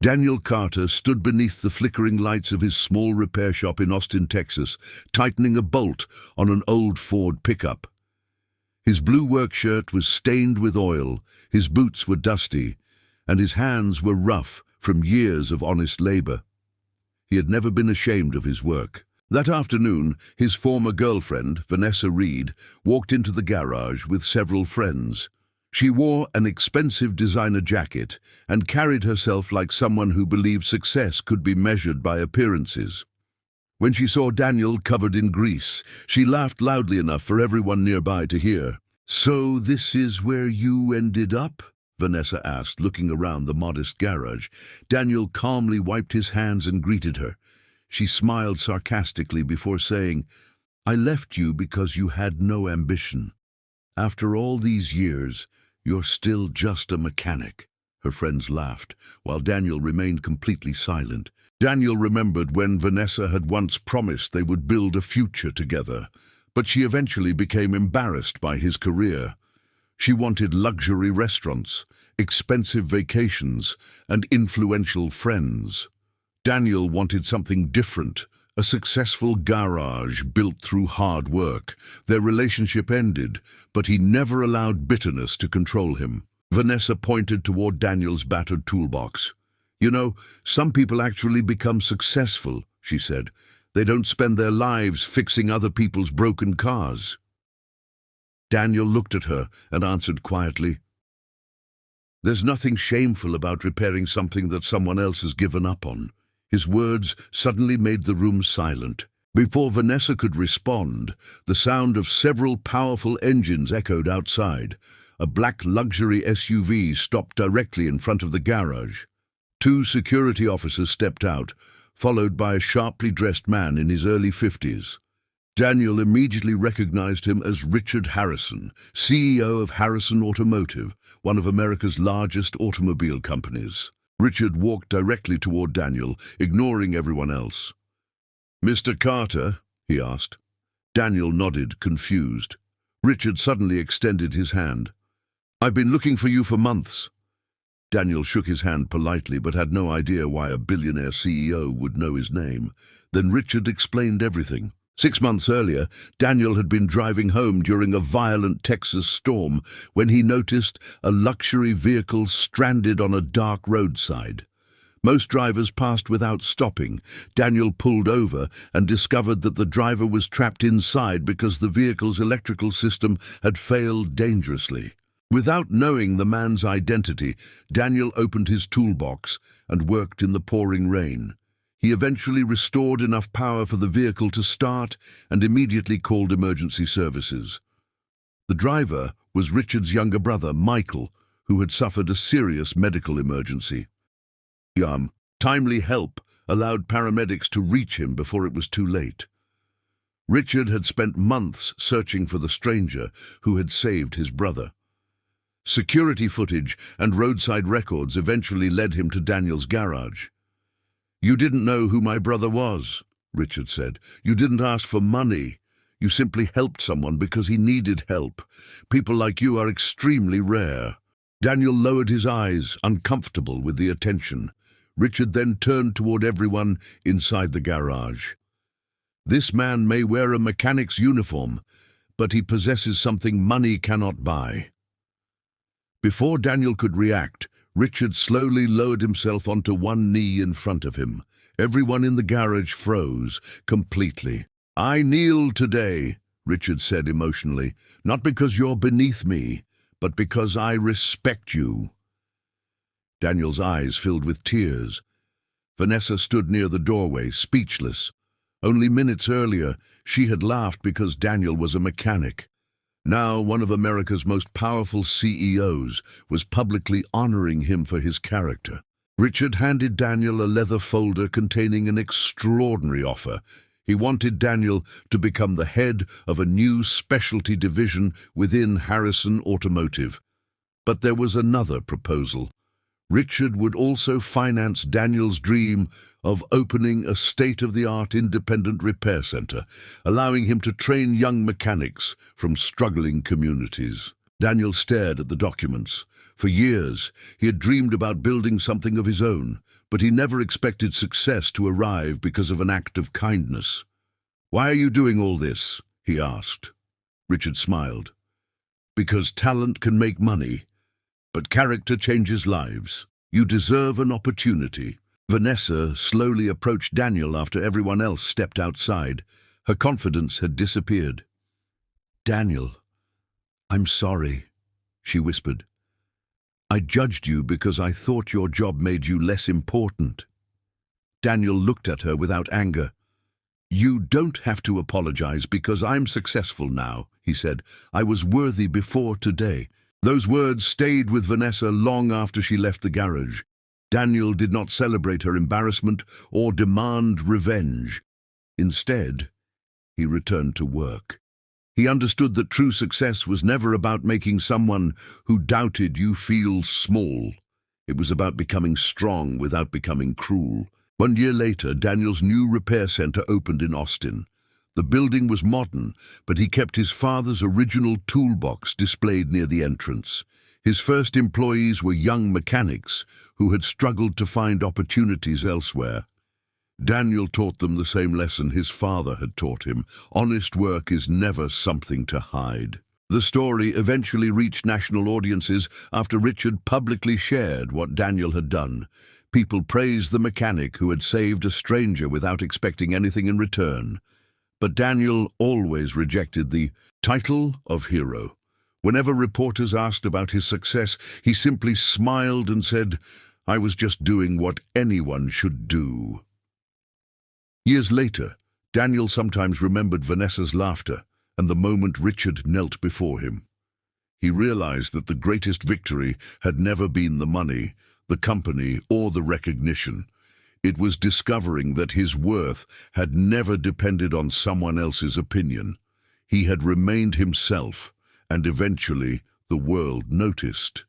Daniel Carter stood beneath the flickering lights of his small repair shop in Austin, Texas, tightening a bolt on an old Ford pickup. His blue work shirt was stained with oil, his boots were dusty, and his hands were rough from years of honest labor. He had never been ashamed of his work. That afternoon, his former girlfriend, Vanessa Reed, walked into the garage with several friends. She wore an expensive designer jacket and carried herself like someone who believed success could be measured by appearances. When she saw Daniel covered in grease, she laughed loudly enough for everyone nearby to hear. "So this is where you ended up?" Vanessa asked, looking around the modest garage. Daniel calmly wiped his hands and greeted her. She smiled sarcastically before saying, "I left you because you had no ambition. After all these years, you're still just a mechanic." Her friends laughed, while Daniel remained completely silent. Daniel remembered when Vanessa had once promised they would build a future together, but she eventually became embarrassed by his career. She wanted luxury restaurants, expensive vacations, and influential friends. Daniel wanted something different, a successful garage built through hard work. Their relationship ended, but he never allowed bitterness to control him. Vanessa pointed toward Daniel's battered toolbox. "You know, some people actually become successful," she said. "They don't spend their lives fixing other people's broken cars." Daniel looked at her and answered quietly, "There's nothing shameful about repairing something that someone else has given up on." His words suddenly made the room silent. Before Vanessa could respond, the sound of several powerful engines echoed outside. A black luxury SUV stopped directly in front of the garage. Two security officers stepped out, followed by a sharply dressed man in his early 50s. Daniel immediately recognized him as Richard Harrison, CEO of Harrison Automotive, one of America's largest automobile companies. Richard walked directly toward Daniel, ignoring everyone else. "Mr. Carter?" he asked. Daniel nodded, confused. Richard suddenly extended his hand. "I've been looking for you for months." Daniel shook his hand politely, but had no idea why a billionaire CEO would know his name. Then Richard explained everything. 6 months earlier, Daniel had been driving home during a violent Texas storm when he noticed a luxury vehicle stranded on a dark roadside. Most drivers passed without stopping. Daniel pulled over and discovered that the driver was trapped inside because the vehicle's electrical system had failed dangerously. Without knowing the man's identity, Daniel opened his toolbox and worked in the pouring rain. He eventually restored enough power for the vehicle to start and immediately called emergency services. The driver was Richard's younger brother, Michael, who had suffered a serious medical emergency. Timely help allowed paramedics to reach him before it was too late. Richard had spent months searching for the stranger who had saved his brother. Security footage and roadside records eventually led him to Daniel's garage. "You didn't know who my brother was," Richard said. "You didn't ask for money. You simply helped someone because he needed help. People like you are extremely rare." Daniel lowered his eyes, uncomfortable with the attention. Richard then turned toward everyone inside the garage. "This man may wear a mechanic's uniform, but he possesses something money cannot buy." Before Daniel could react, Richard slowly lowered himself onto one knee in front of him. Everyone in the garage froze completely. "I kneel today," Richard said emotionally, "not because you're beneath me, but because I respect you." Daniel's eyes filled with tears. Vanessa stood near the doorway, speechless. Only minutes earlier, she had laughed because Daniel was a mechanic. Now, one of America's most powerful CEOs was publicly honoring him for his character. Richard handed Daniel a leather folder containing an extraordinary offer. He wanted Daniel to become the head of a new specialty division within Harrison Automotive. But there was another proposal. Richard would also finance Daniel's dream of opening a state-of-the-art independent repair center, allowing him to train young mechanics from struggling communities. Daniel stared at the documents. For years, he had dreamed about building something of his own, but he never expected success to arrive because of an act of kindness. "Why are you doing all this?" he asked. Richard smiled. "Because talent can make money, but character changes lives. You deserve an opportunity." Vanessa slowly approached Daniel after everyone else stepped outside. Her confidence had disappeared. "Daniel, I'm sorry," she whispered. "I judged you because I thought your job made you less important." Daniel looked at her without anger. "You don't have to apologize because I'm successful now," he said. "I was worthy before today." Those words stayed with Vanessa long after she left the garage. Daniel did not celebrate her embarrassment or demand revenge. Instead, he returned to work. He understood that true success was never about making someone who doubted you feel small. It was about becoming strong without becoming cruel. 1 year later, Daniel's new repair center opened in Austin. The building was modern, but he kept his father's original toolbox displayed near the entrance. His first employees were young mechanics who had struggled to find opportunities elsewhere. Daniel taught them the same lesson his father had taught him. Honest work is never something to hide. The story eventually reached national audiences after Richard publicly shared what Daniel had done. People praised the mechanic who had saved a stranger without expecting anything in return. But Daniel always rejected the title of hero. Whenever reporters asked about his success, he simply smiled and said, "I was just doing what anyone should do." Years later, Daniel sometimes remembered Vanessa's laughter and the moment Richard knelt before him. He realized that the greatest victory had never been the money, the company, or the recognition. It was discovering that his worth had never depended on someone else's opinion. He had remained himself, and eventually the world noticed.